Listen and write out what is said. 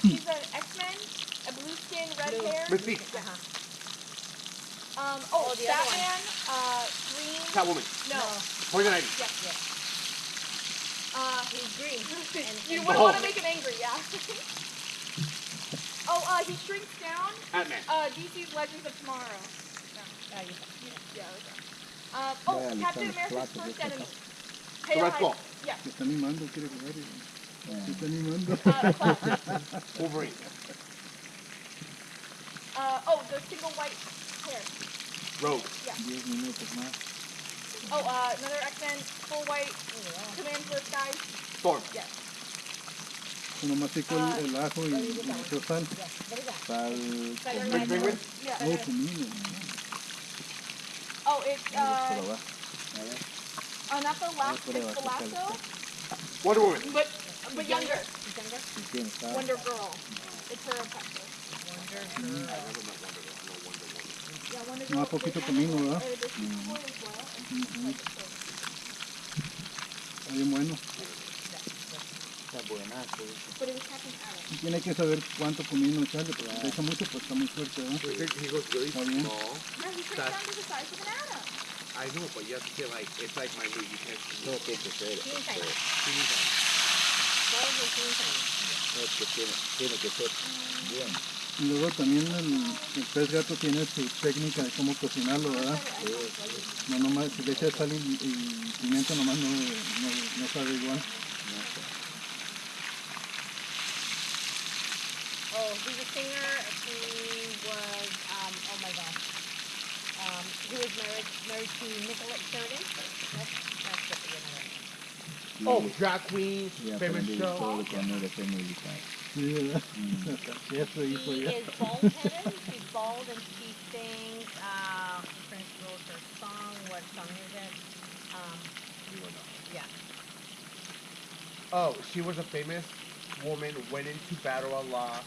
He's an X-Men, a blue skin, red hair. Mystique. The Batman, green. Catwoman. No. Poison Ivy. Yes. He's green. You wouldn't want to make him angry, yeah. He shrinks down. Ant-Man. DC's Legends of Tomorrow. Captain America's first enemy. The Red Skull. Yeah. Se está animando, quiere jugar. Se está animando. Wolverine. The single white hair. Rogue. Yeah. 10 minutos más. Another X-Men, full white, command for skies. Storm. Yes. Nomás pico el ajo y mucho sal. Sal. Penguin. Yeah. Oh, comino. It's not the last, it's the lasso, Wonder Woman. but younger. Younger? Wonder Girl. It's her apprentice. Wonder Girl. Más poquito comino, ¿verdad? Está bien bueno. Está buenazo. But it was Captain Adam. Tiene que saber cuánto comino echarle, porque si echa mucho, pues está muy fuerte, ¿verdad? He goes really Está bien. small. Yeah, he shrinks down to the size of an atom. I know, but you have to get like, it's like my meat. You can't No, tiene que ser. Teeny tiny. Es que tiene que ser bien. Y luego también el pez gato tiene su técnica de cómo cocinarlo, ¿verdad? No nomás, si le echas sal y pimienta nomás no sabe igual. He's a singer. He was, oh my gosh. He was married to Nicolette Sheridan. That's what the winner is. Oh, drag queen, Ya famous aprendí show. todo lo que no le sé militar. Sí, ¿verdad? Eso hizo He ya. is bald-headed. She's bald and she sings, Prince wrote her song. What song is it? Yeah. Oh, she was a famous woman, went into battle a lot.